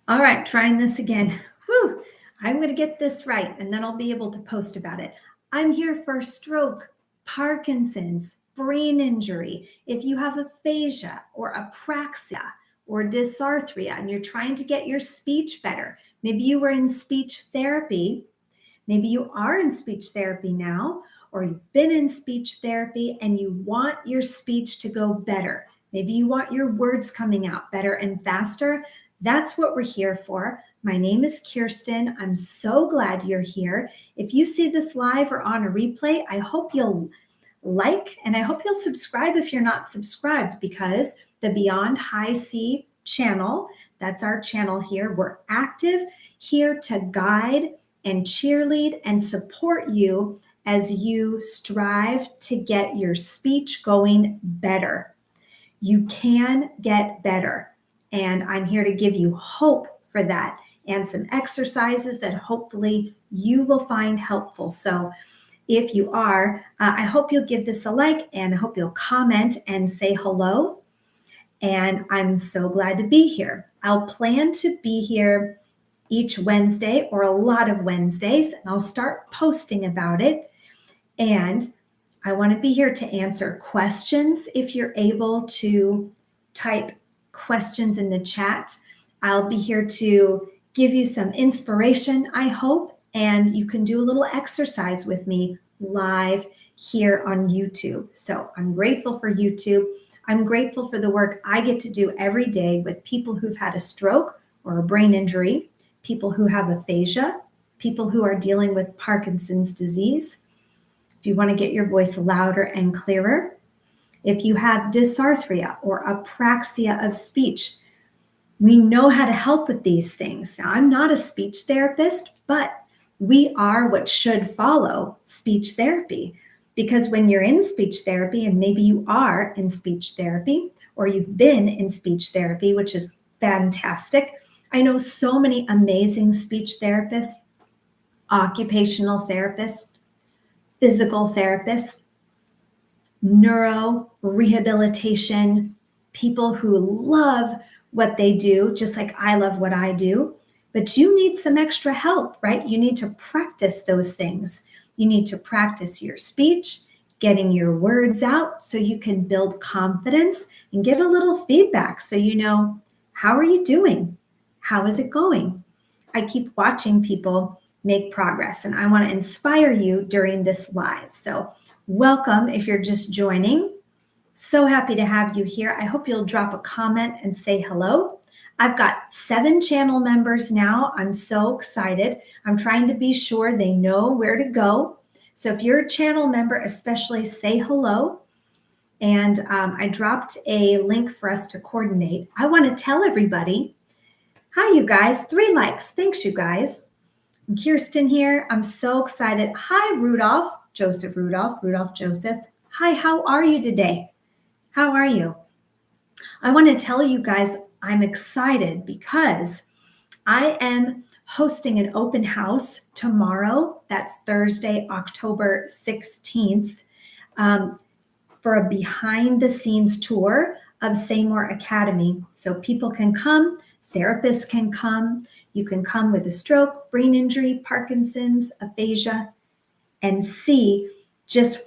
All right, trying this again. Whew, I'm going to get this right and then I'll be able to post about it. I'm here for stroke, Parkinson's, brain injury. If you have aphasia or apraxia or dysarthria and you're trying to get your speech better, maybe you were in speech therapy, maybe you are in speech therapy now, or you've been in speech therapy and you want your speech to go better. Maybe you want your words coming out better and faster. That's what we're here for. My name is Kiersten. I'm so glad you're here. If you see this live or on a replay, I hope you'll like and I hope you'll subscribe if you're not subscribed, because the Beyond High C channel, that's our channel here. We're active here to guide and cheerlead and support you as you strive to get your speech going better. You can get better. And I'm here to give you hope for that and some exercises that hopefully you will find helpful. So if you are, I hope you'll give this a like and I hope you'll comment and say hello. And I'm so glad to be here. I'll plan to be here each Wednesday or a lot of Wednesdays, and I'll start posting about it. And I want to be here to answer questions. If you're able to type questions in the chat, I'll be here to give you some inspiration, I hope, and you can do a little exercise with me live here on YouTube. So I'm grateful for YouTube. I'm grateful for the work I get to do every day with people who've had a stroke or a brain injury, people who have aphasia, people who are dealing with Parkinson's disease. If you want to get your voice louder and clearer, if you have dysarthria or apraxia of speech, we know how to help with these things. Now, I'm not a speech therapist, but we are what should follow speech therapy. Because when you're in speech therapy, and maybe you are in speech therapy, or you've been in speech therapy, which is fantastic. I know so many amazing speech therapists, occupational therapists, physical therapists, neuro rehabilitation, people who love what they do, just like I love what I do. But you need some extra help, right? You need to practice those things. You need to practice your speech, getting your words out so you can build confidence and get a little feedback so you know, how are you doing? How is it going? I keep watching people make progress and I want to inspire you during this live. So welcome if you're just joining. So happy to have you here. I hope you'll drop a comment and say hello. I've got 7 channel members now. I'm so excited. I'm trying to be sure they know where to go. So if you're a channel member, especially say hello. And I dropped a link for us to coordinate. I want to tell everybody, hi, you guys, 3 likes. Thanks, you guys. I'm Kiersten here. I'm so excited. Hi, Rudolph, Joseph. Hi, how are you today? How are you? I want to tell you guys I'm excited because I am hosting an open house tomorrow. That's Thursday, October 16th, for a behind the scenes tour of Seymour Academy. So people can come, therapists can come. You can come with a stroke, brain injury, Parkinson's, aphasia, and see just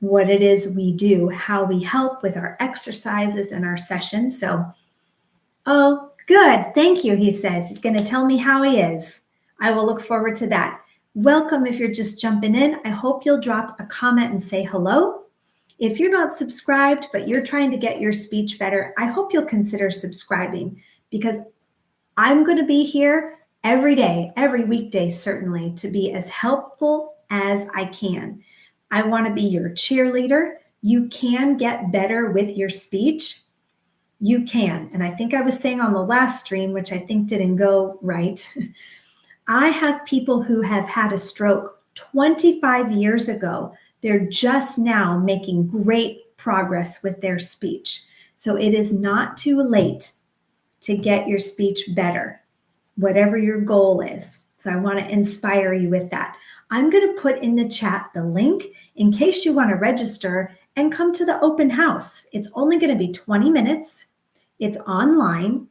what it is we do, how we help with our exercises and our sessions. So, oh, good. Thank you, he says. He's going to tell me how he is. I will look forward to that. Welcome if you're just jumping in. I hope you'll drop a comment and say hello. If you're not subscribed, but you're trying to get your speech better, I hope you'll consider subscribing, because I'm going to be here every day, every weekday, certainly, to be as helpful as I can. I want to be your cheerleader. You can get better with your speech. You can. And I think I was saying on the last stream, which I think didn't go right, I have people who have had a stroke 25 years ago. They're just now making great progress with their speech. So it is not too late to get your speech better, whatever your goal is. So I want to inspire you with that. I'm going to put in the chat the link in case you want to register and come to the open house. It's only going to be 20 minutes. It's online.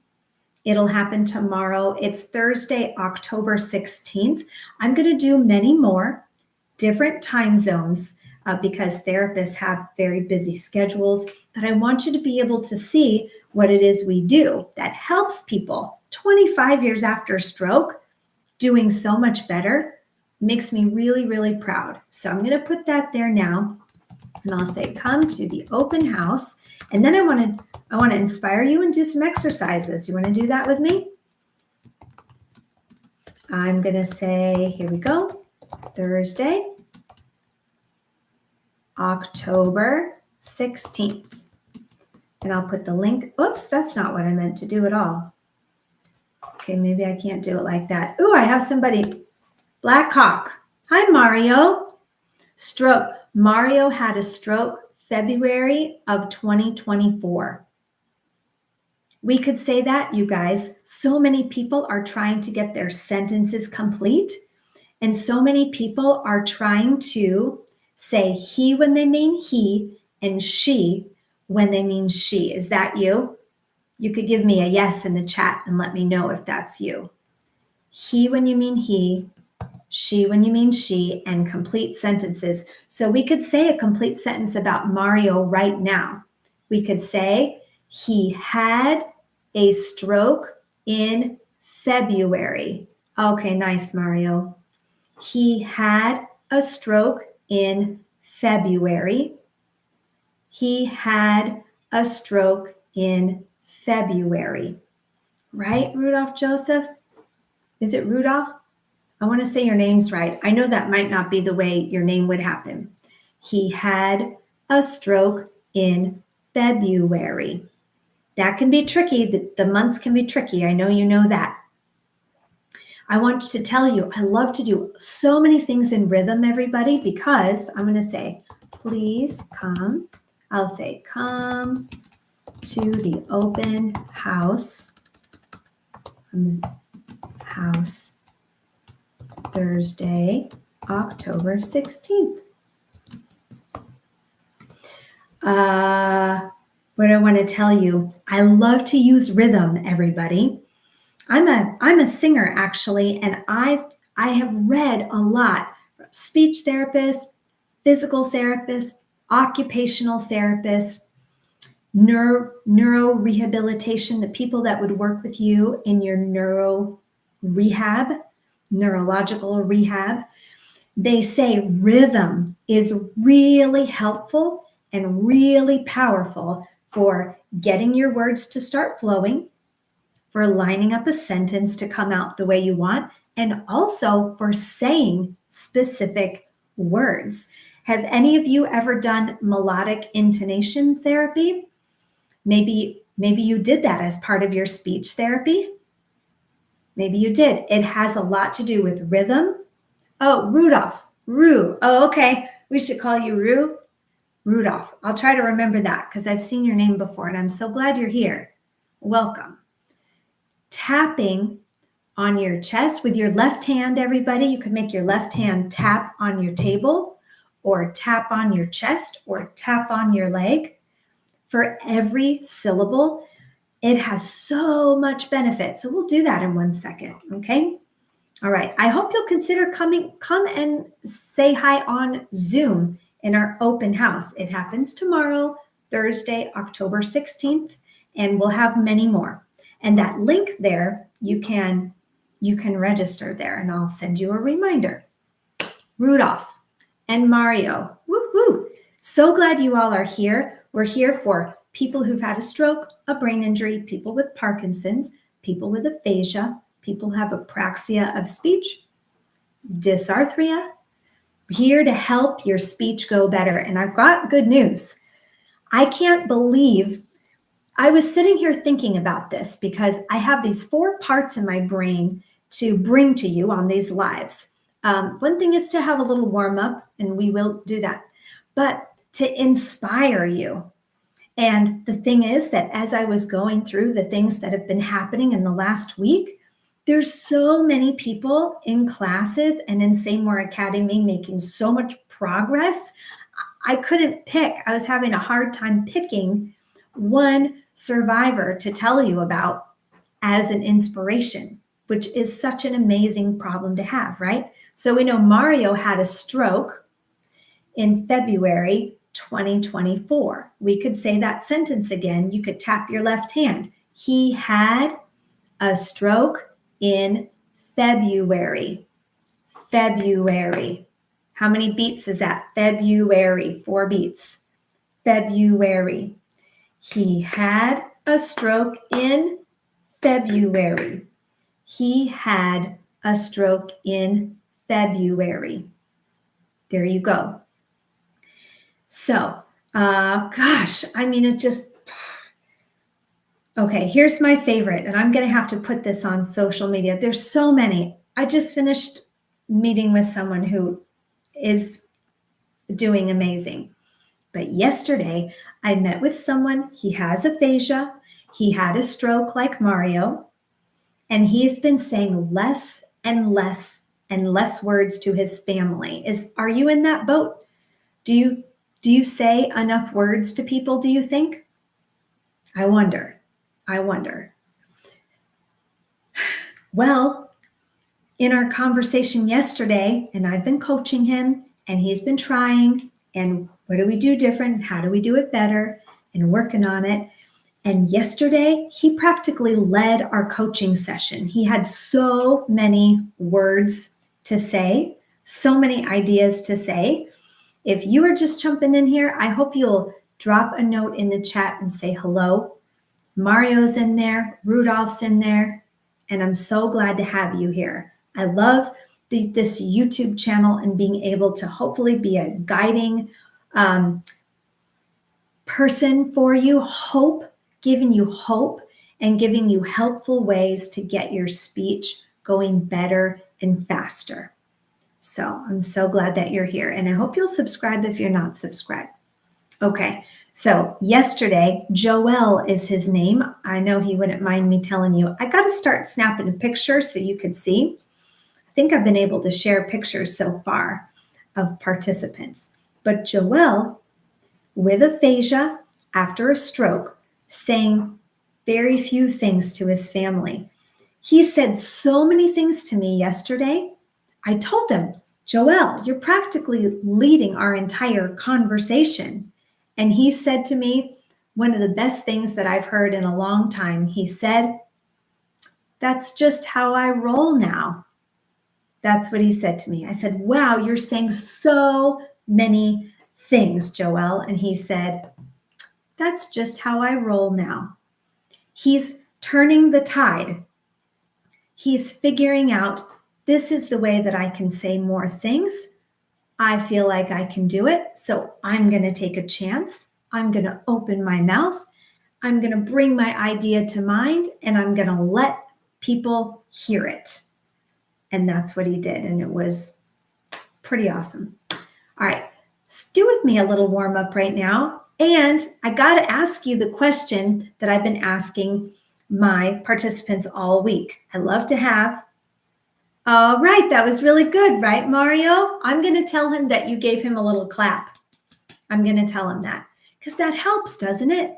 It'll happen tomorrow. It's Thursday, October 16th. I'm going to do many more different time zones because therapists have very busy schedules. But I want you to be able to see what it is we do that helps people 25 years after a stroke doing so much better. Makes me really, really proud. So I'm going to put that there now. And I'll say, come to the open house. And then I want to inspire you and do some exercises. You want to do that with me? I'm going to say, here we go, Thursday, October 16th. And I'll put the link. Oops, that's not what I meant to do at all. Okay, maybe I can't do it like that. Ooh, I have somebody. Black Hawk. Hi, Mario. Stroke. Mario had a stroke February of 2024. We could say that, you guys. So many people are trying to get their sentences complete. And so many people are trying to say he when they mean he and she when they mean she. Is that you? You could give me a yes in the chat and let me know if that's you. He when you mean he, she when you mean she, and complete sentences. So we could say a complete sentence about Mario right now. We could say he had a stroke in February. Okay, nice, Mario. He had a stroke in February. He had a stroke in February. Right, Rudolph Joseph? Is it Rudolph? I want to say your name's right. I know that might not be the way your name would happen. He had a stroke in February. That can be tricky. The months can be tricky. I know you know that. I want to tell you, I love to do so many things in rhythm, everybody, because I'm going to say, please come. I'll say, come to the open house. House Thursday, October 16th. What I want to tell you, I love to use rhythm, everybody. I'm a singer, actually, and I have read a lot from speech therapists, physical therapists, occupational therapists, neuro rehabilitation, the people that would work with you in your neurological rehab. They say rhythm is really helpful and really powerful for getting your words to start flowing, for lining up a sentence to come out the way you want, and also for saying specific words. Have any of you ever done melodic intonation therapy? Maybe you did that as part of your speech therapy. Maybe you did. It has a lot to do with rhythm. Oh, Rudolph. Rue. Oh, okay. We should call you Rue. Rudolph. I'll try to remember that because I've seen your name before and I'm so glad you're here. Welcome. Tapping on your chest with your left hand, everybody. You could make your left hand tap on your table or tap on your chest or tap on your leg. For every syllable, it has so much benefit. So we'll do that in 1 second, okay? All right. I hope you'll consider come and say hi on Zoom in our open house. It happens tomorrow, Thursday, October 16th, and we'll have many more. And that link there, you can register there, and I'll send you a reminder. Rudolph and Mario, woo-hoo. So glad you all are here. We're here for people who've had a stroke, a brain injury, people with Parkinson's, people with aphasia, people who have apraxia of speech, dysarthria. We're here to help your speech go better. And I've got good news. I can't believe I was sitting here thinking about this because I have these 4 parts in my brain to bring to you on these lives. One thing is to have a little warm up, and we will do that, but to inspire you. And the thing is that as I was going through the things that have been happening in the last week, there's so many people in classes and in Say More Academy making so much progress. I couldn't pick. I was having a hard time picking one survivor to tell you about as an inspiration, which is such an amazing problem to have, right? So we know Mario had a stroke in February 2024. We could say that sentence again. You could tap your left hand. He had a stroke in February. February. How many beats is that? February. 4 beats. February. He had a stroke in February. He had a stroke in February. There you go. So, gosh, I mean, it just, okay, here's my favorite, and I'm going to have to put this on social media. There's so many. I just finished meeting with someone who is doing amazing. But yesterday, I met with someone, he has aphasia, he had a stroke like Mario, and he's been saying less and less and less words to his family. Are you in that boat? Do you say enough words to people, do you think? I wonder. Well, in our conversation yesterday, and I've been coaching him, and he's been trying, and what do we do different? How do we do it better? And working on it. And yesterday, he practically led our coaching session. He had so many words to say, so many ideas to say. If you are just jumping in here, I hope you'll drop a note in the chat and say hello. Mario's in there, Rudolph's in there, and I'm so glad to have you here. I love this YouTube channel and being able to hopefully be a guiding person for you, giving you hope and giving you helpful ways to get your speech going better and faster. So I'm so glad that you're here, and I hope you'll subscribe if you're not subscribed. Okay, so yesterday, Joel is his name. I know he wouldn't mind me telling you. I got to start snapping a picture so you could see. I think I've been able to share pictures so far of participants. But Joel, with aphasia after a stroke, saying very few things to his family. He said so many things to me yesterday. I told him, Joel, you're practically leading our entire conversation. And he said to me, one of the best things that I've heard in a long time, he said, that's just how I roll now. That's what he said to me. I said, wow, you're saying so many things, Joel. And he said, that's just how I roll now. He's turning the tide. He's figuring out, this is the way that I can say more things. I feel like I can do it. So I'm going to take a chance. I'm going to open my mouth. I'm going to bring my idea to mind, and I'm going to let people hear it. And that's what he did. And it was pretty awesome. All right. Do with me a little warm up right now. And I got to ask you the question that I've been asking my participants all week. I love to have. All right. That was really good, right, Mario? I'm going to tell him that you gave him a little clap. I'm going to tell him that because that helps, doesn't it?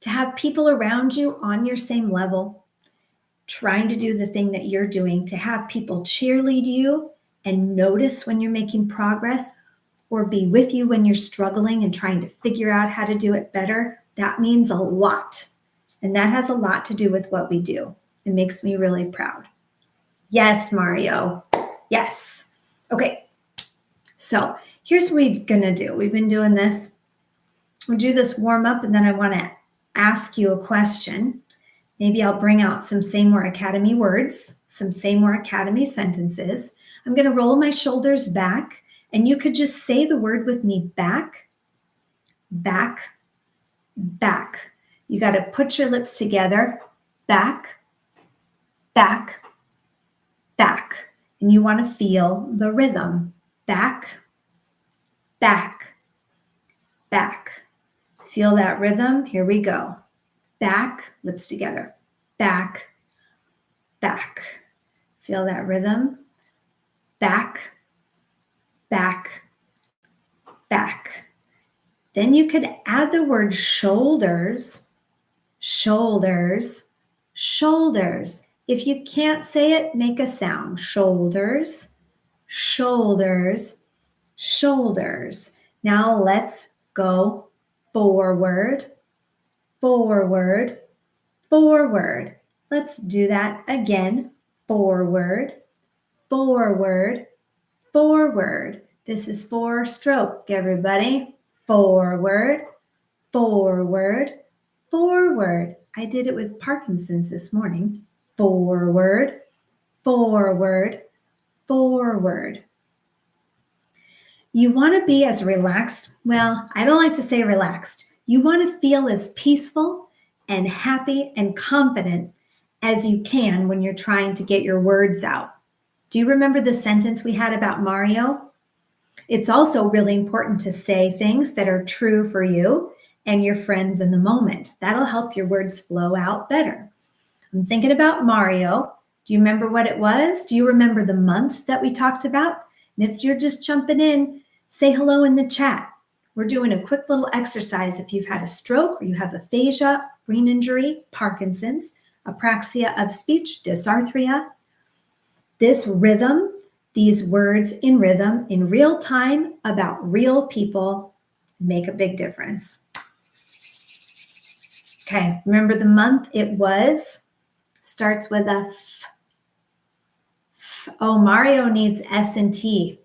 To have people around you on your same level, trying to do the thing that you're doing, to have people cheerlead you and notice when you're making progress, or be with you when you're struggling and trying to figure out how to do it better. That means a lot. And that has a lot to do with what we do. It makes me really proud. Yes, Mario. Yes. Okay. So here's what we're going to do. We've been doing this. We'll do this warm up, and then I want to ask you a question. Maybe I'll bring out some Say More Academy words, some Say More Academy sentences. I'm going to roll my shoulders back, and you could just say the word with me: back, back, back. You got to put your lips together. Back, back, back. And you want to feel the rhythm. Back, back, back. Feel that rhythm. Here we go. Back, lips together. Back, back. Feel that rhythm. Back, back, back. Then you could add the word shoulders, shoulders, shoulders. If you can't say it, make a sound. Shoulders, shoulders, shoulders. Now let's go forward, forward, forward. Let's do that again. Forward, forward, forward. This is 4-stroke, everybody. Forward, forward, forward. I did it with Parkinson's this morning. Forward, forward, forward. You want to be as relaxed. Well, I don't like to say relaxed. You want to feel as peaceful and happy and confident as you can when you're trying to get your words out. Do you remember the sentence we had about Mario? It's also really important to say things that are true for you and your friends in the moment. That'll help your words flow out better. I'm thinking about Mario. Do you remember what it was? Do you remember the month that we talked about? And if you're just jumping in, say hello in the chat. We're doing a quick little exercise if you've had a stroke or you have aphasia, brain injury, Parkinson's, apraxia of speech, dysarthria. This rhythm, these words in rhythm, in real time, about real people, make a big difference. Okay, remember the month it was? Starts with a F. Oh, Mario needs S and T.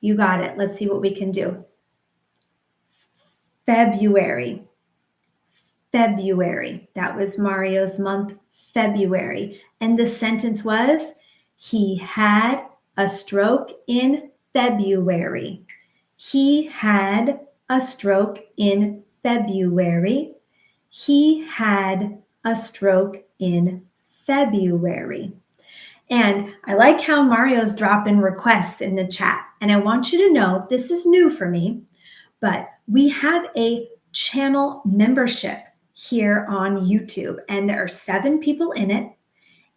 You got it. Let's see what we can do. February. February. That was Mario's month, February. And the sentence was, he had a stroke in February. He had a stroke in February. He had a stroke in February. And I like how Mario's dropping requests in the chat. And I want you to know, this is new for me, but we have a channel membership here on YouTube, and there are 7 people in it.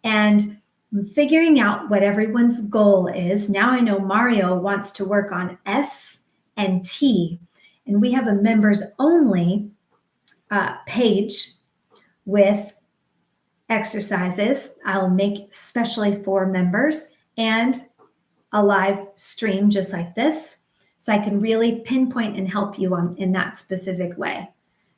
And I'm figuring out what everyone's goal is. Now I know Mario wants to work on S and T, and we have a members only page with exercises I'll make especially for members and a live stream just like this, so I can really pinpoint and help you in that specific way.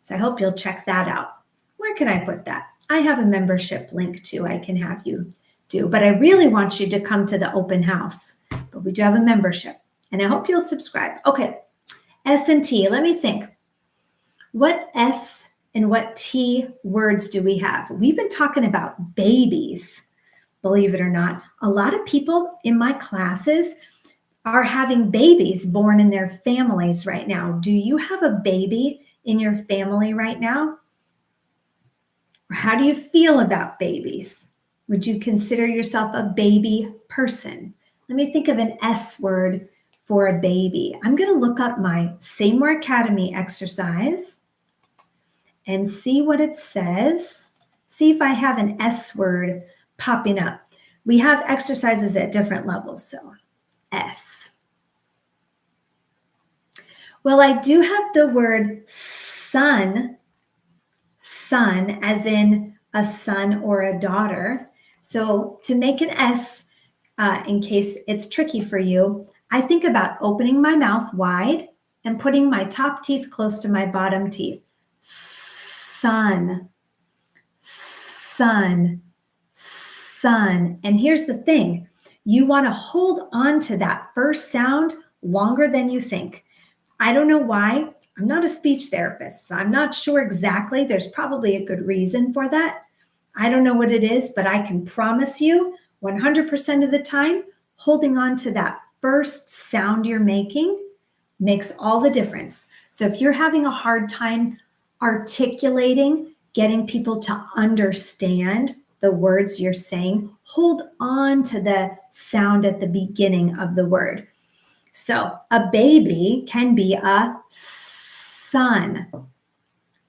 So I hope you'll check that out. Where can I put that? I have a membership link too I can have you do, but I really want you to come to the open house. But we do have a membership, and I hope you'll subscribe. Okay, S and T, let me think. What S and what T words do we have? We've been talking about babies, believe it or not. A lot of people in my classes are having babies born in their families right now. Do you have a baby in your family right now? Or how do you feel about babies? Would you consider yourself a baby person? Let me think of an S word for a baby. I'm going to look up my Say More Academy exercise and see what it says. See if I have an S word popping up. We have exercises at different levels, so S. Well, I do have the word son, son, as in a son or a daughter. So to make an S, in case it's tricky for you, I think about opening my mouth wide and putting my top teeth close to my bottom teeth. Son, son, son. And here's the thing. You want to hold on to that first sound longer than you think. I don't know why. I'm not a speech therapist, so I'm not sure exactly. There's probably a good reason for that. I don't know what it is, but I can promise you 100% of the time, holding on to that first sound you're making makes all the difference. So if you're having a hard time articulating, getting people to understand the words you're saying, hold on to the sound at the beginning of the word. So a baby can be a son.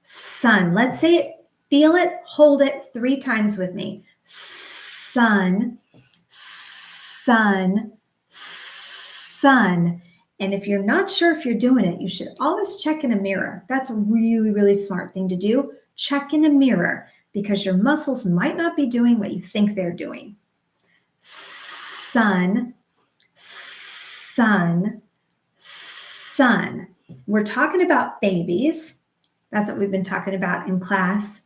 Son. Let's say it, feel it, hold it 3 times with me. Son, son, son. And if you're not sure if you're doing it, you should always check in a mirror. That's a really, really smart thing to do. Check in a mirror. because your muscles might not be doing what you think they're doing. Sun, sun, sun. We're talking about babies. That's what we've been talking about in class.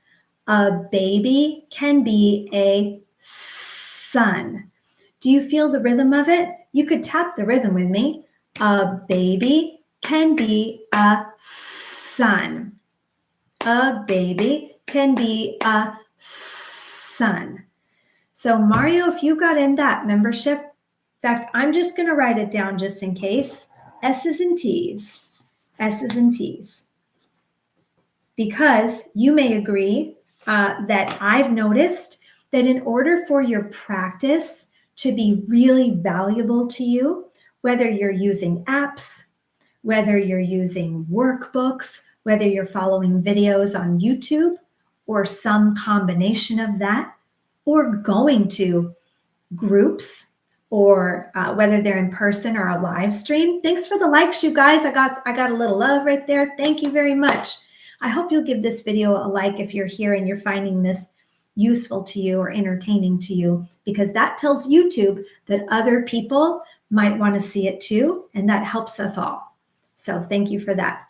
A baby can be a sun. Do you feel the rhythm of it? You could tap the rhythm with me. A baby can be a sun. A baby can be a sun. So Mario, if you got in that membership, in fact, I'm just going to write it down just in case. S's and T's. S's and T's. Because you may agree that I've noticed that in order for your practice to be really valuable to you, whether you're using apps, whether you're using workbooks, whether you're following videos on YouTube or some combination of that, or going to groups, or whether they're in person or a live stream. Thanks for the likes, you guys. I got a little love right there. Thank you very much. I hope you'll give this video a like if you're here and you're finding this useful to you or entertaining to you, because that tells YouTube that other people might want to see it too, and that helps us all. So thank you for that.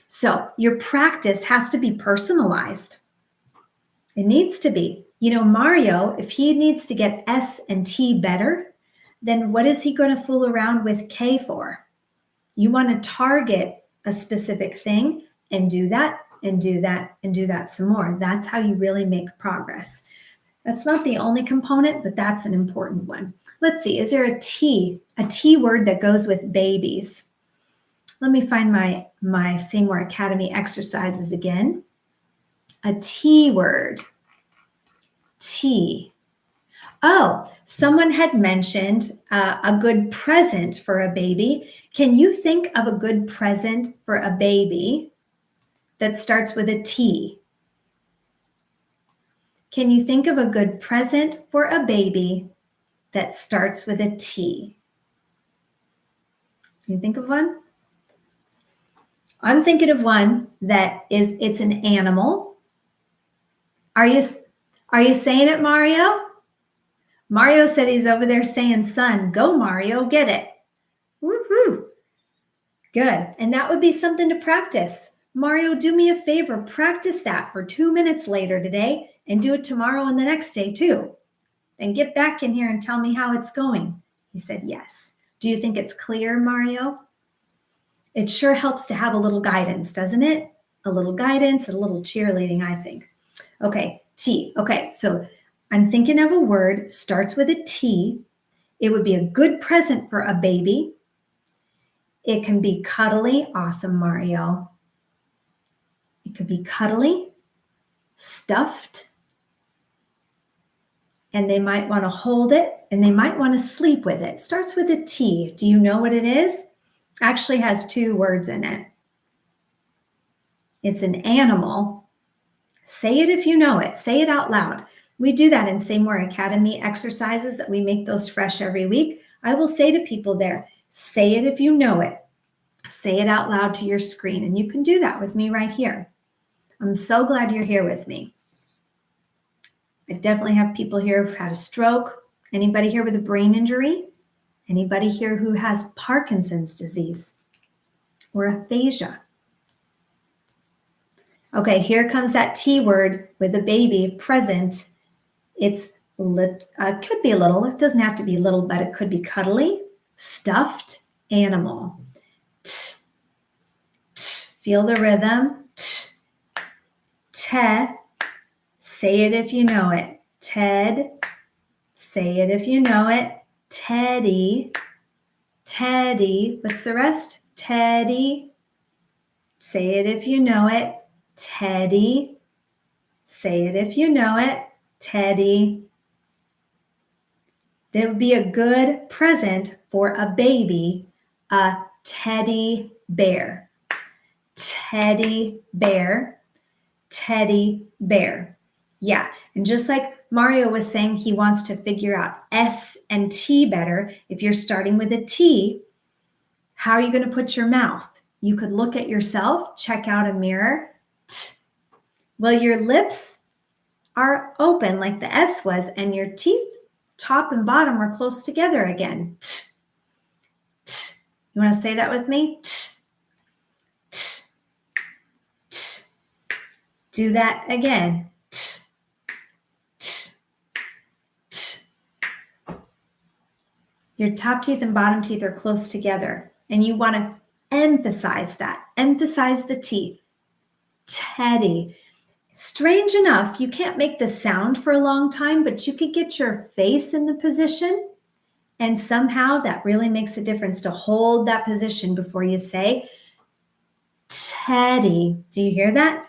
So your practice has to be personalized. It needs to be. You know, Mario, if he needs to get S and T better, then what is he going to fool around with K for? You want to target a specific thing and do that and do that and do that some more. That's how you really make progress. That's not the only component, but that's an important one. Let's see, is there a T word that goes with babies? Let me find my Seymour Academy exercises again. A T word. T. Oh, someone had mentioned a good present for a baby. Can you think of a good present for a baby that starts with a T? Can you think of a good present for a baby that starts with a T? Can you think of one? I'm thinking of one that it's an animal. Are you saying it, Mario? Mario said he's over there saying sun. Go, Mario, get it. Woohoo. Good. And that would be something to practice. Mario, do me a favor. Practice that for 2 minutes later today and do it tomorrow and the next day too. Then get back in here and tell me how it's going. He said yes. Do you think it's clear, Mario? It sure helps to have a little guidance, doesn't it? A little guidance and a little cheerleading, I think. Okay, T. Okay, so I'm thinking of a word, starts with a T. It would be a good present for a baby. It can be cuddly. Awesome, Mario. It could be cuddly, stuffed, and they might want to hold it, and they might want to sleep with it. Starts with a T. Do you know what it is? Actually has 2 words in it. It's an animal. Say it if you know it. Say it out loud. We do that in Seymour Academy exercises that we make those fresh every week. I will say to people there, say it if you know it. Say it out loud to your screen, and you can do that with me right here. I'm so glad you're here with me. I definitely have people here who've had a stroke. Anybody here with a brain injury? Anybody here who has Parkinson's disease or aphasia? Okay, here comes that T word with a baby present. It's could be a little. It doesn't have to be little, but it could be cuddly, stuffed animal. T, t, feel the rhythm. T, te. Say it if you know it. Ted. Say it if you know it. Teddy. Teddy. What's the rest? Teddy. Say it if you know it. Teddy. Say it if you know it. Teddy. That would be a good present for a baby, a teddy bear. Teddy bear. Teddy bear. Yeah, and just like Mario was saying, he wants to figure out S and T better. If you're starting with a T, how are you going to put your mouth? You could look at yourself, check out a mirror. T, Well, your lips are open like the S was, and your teeth, top and bottom, are close together again. T, t. You want to say that with me? T, t, t. Do that again. T, t, t. Your top teeth and bottom teeth are close together, and you want to emphasize that. Emphasize the teeth. Teddy. Strange enough, you can't make the sound for a long time, but you could get your face in the position, and somehow that really makes a difference to hold that position before you say Teddy. Do you hear that?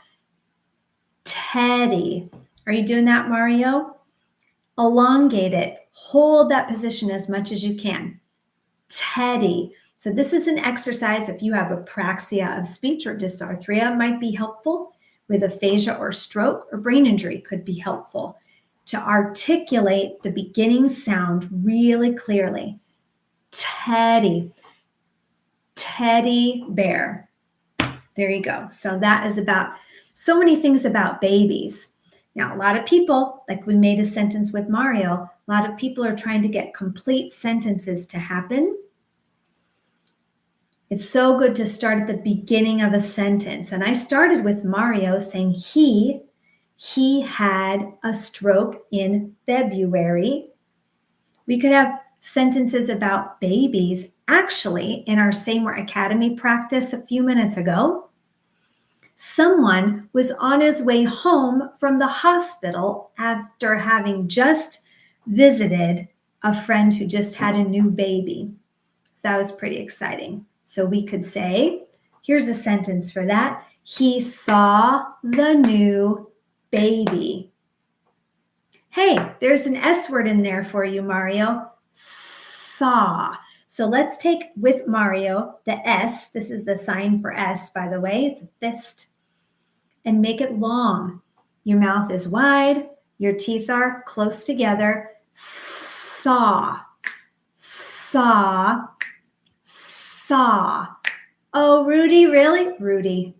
Teddy. Are you doing that, Mario? Elongate it. Hold that position as much as you can. Teddy. So this is an exercise. If you have apraxia of speech or dysarthria, might be helpful. With aphasia or stroke or brain injury, could be helpful to articulate the beginning sound really clearly. Teddy. Teddy bear. There you go. So that is about so many things about babies. Now, a lot of people, like we made a sentence with Mario, a lot of people are trying to get complete sentences to happen. It's so good to start at the beginning of a sentence. And I started with Mario saying he had a stroke in February. We could have sentences about babies. Actually, in our Say More Academy practice a few minutes ago, someone was on his way home from the hospital after having just visited a friend who just had a new baby. So that was pretty exciting. So we could say, here's a sentence for that. He saw the new baby. Hey, there's an S word in there for you, Mario. Saw. So let's take with Mario the S. This is the sign for S, by the way. It's a fist. And make it long. Your mouth is wide. Your teeth are close together. Saw. Saw. Saw. Oh, Rudy, really? Rudy.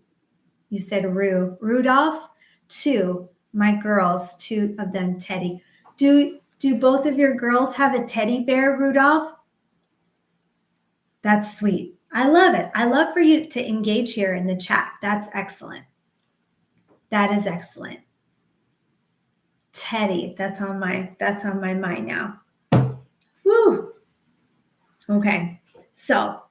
You said Rue. Rudolph? Two. My girls, two of them, Teddy. Do both of your girls have a teddy bear, Rudolph? That's sweet. I love it. I love for you to engage here in the chat. That's excellent. That is excellent. Teddy, that's on my mind now. Woo. Okay. So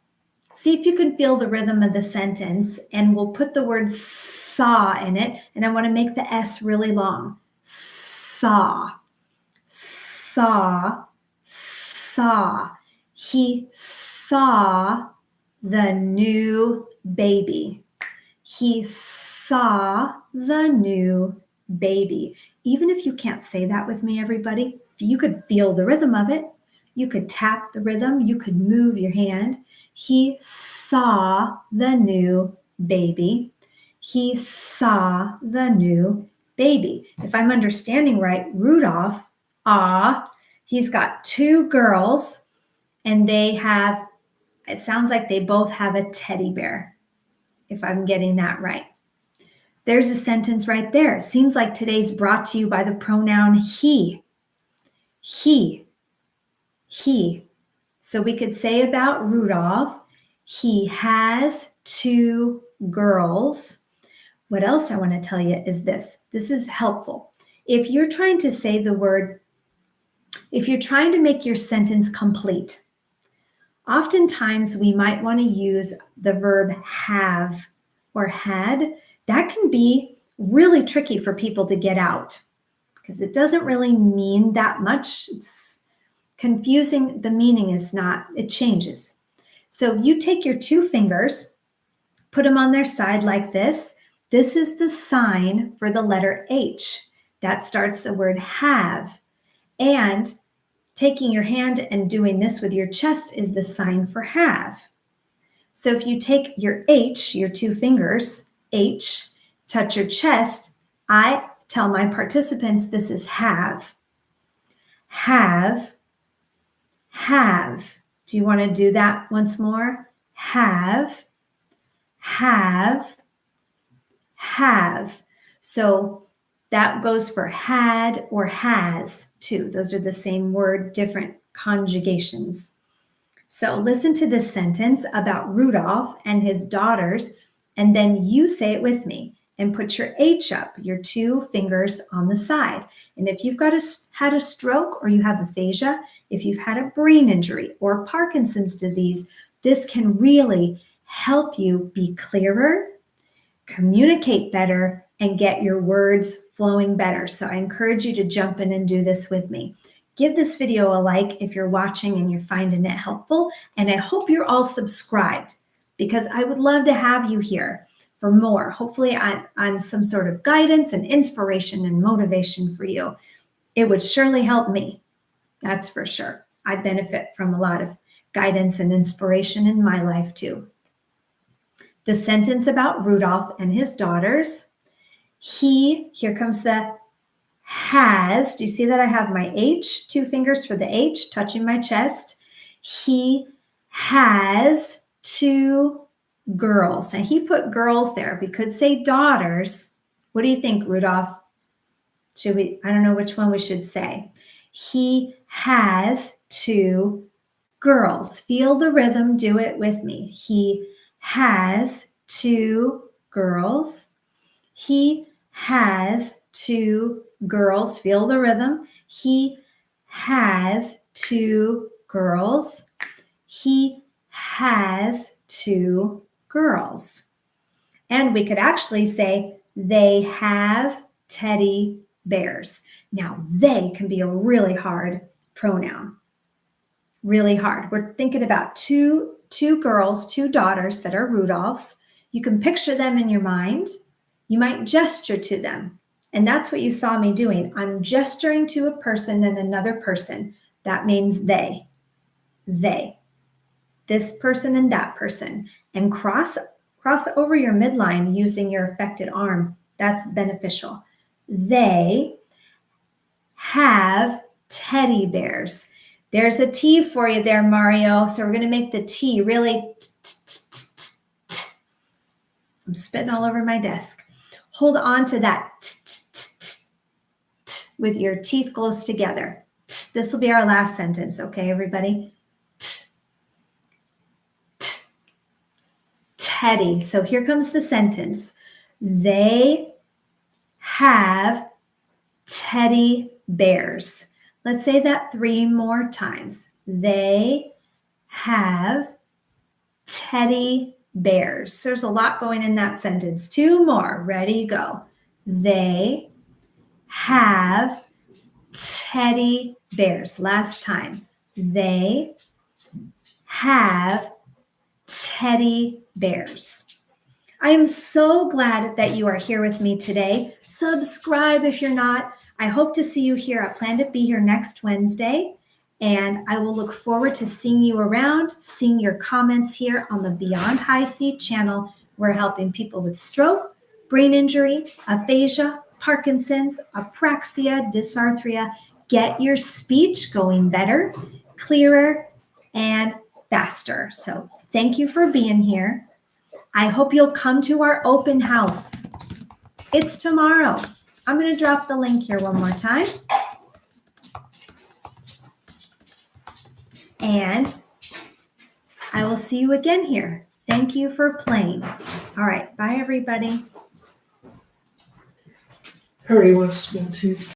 see if you can feel the rhythm of the sentence, and we'll put the word saw in it. And I want to make the S really long. Saw, saw, saw. He saw the new baby. He saw the new baby. Even if you can't say that with me, everybody, you could feel the rhythm of it. You could tap the rhythm. You could move your hand. He saw the new baby. He saw the new baby. If I'm understanding right, Rudolph, he's got two girls, and it sounds like they both have a teddy bear, if I'm getting that right. There's a sentence right there. It seems like today's brought to you by the pronoun he. He. He. So we could say about Rudolph, he has two girls. What else I want to tell you is this. This is helpful. If you're trying to say the word, if you're trying to make your sentence complete, oftentimes we might want to use the verb have or had. That can be really tricky for people to get out because it doesn't really mean that much. It's confusing. The meaning is not, it changes. So you take your two fingers, put them on their side like this. This is the sign for the letter H. That starts the word have. And taking your hand and doing this with your chest is the sign for have. So if you take your H, your two fingers, H, touch your chest, I tell my participants this is have. Have. Have. Do you want to do that once more? Have. Have. Have. So that goes for had or has too. Those are the same word, different conjugations. So listen to this sentence about Rudolph and his daughters, and then you say it with me and put your H up, your 2 fingers on the side. And if you've had a stroke or you have aphasia, if you've had a brain injury or Parkinson's disease, this can really help you be clearer, communicate better, and get your words flowing better. So I encourage you to jump in and do this with me. Give this video a like if you're watching and you're finding it helpful. And I hope you're all subscribed, because I would love to have you here for more. Hopefully I'm some sort of guidance and inspiration and motivation for you. It would surely help me. That's for sure. I benefit from a lot of guidance and inspiration in my life too. The sentence about Rudolph and his daughters, here comes the has. Do you see that I have my H, 2 fingers for the H touching my chest? He has 2 girls. Now he put girls there. We could say daughters. What do you think, Rudolph? I don't know which one we should say. He has 2 girls. Feel the rhythm. Do it with me. He has 2 girls. He has 2 girls. Feel the rhythm. He has 2 girls. He has 2 girls. And we could actually say they have teddy bears. Now, they can be a really hard pronoun. Really hard. We're thinking about two girls, 2 daughters that are Rudolphs. You can picture them in your mind. You might gesture to them. And that's what you saw me doing. I'm gesturing to a person and another person. That means they. They. This person and that person. And cross over your midline using your affected arm. That's beneficial. They have teddy bears. There's a T for you there, Mario. So we're going to make the T really. I'm spitting all over my desk. Hold on to that with your teeth close together. This will be our last sentence, okay, everybody? Teddy. So here comes the sentence. They have teddy bears. Let's say that 3 more times. They have teddy bears. There's a lot going in that sentence. 2 more. Ready, go. They have teddy bears. Last time. They have teddy bears. I am so glad that you are here with me today. Subscribe if you're not. I hope to see you here. I plan to be here next Wednesday, and I will look forward to seeing you around, seeing your comments here on the Beyond High C channel. We're helping people with stroke, brain injury, aphasia, Parkinson's, apraxia, dysarthria. Get your speech going better, clearer, and faster. So thank you for being here. I hope you'll come to our open house. It's tomorrow. I'm going to drop the link here one more time. And I will see you again here. Thank you for playing. All right. Bye, everybody. Harry wants to spin too.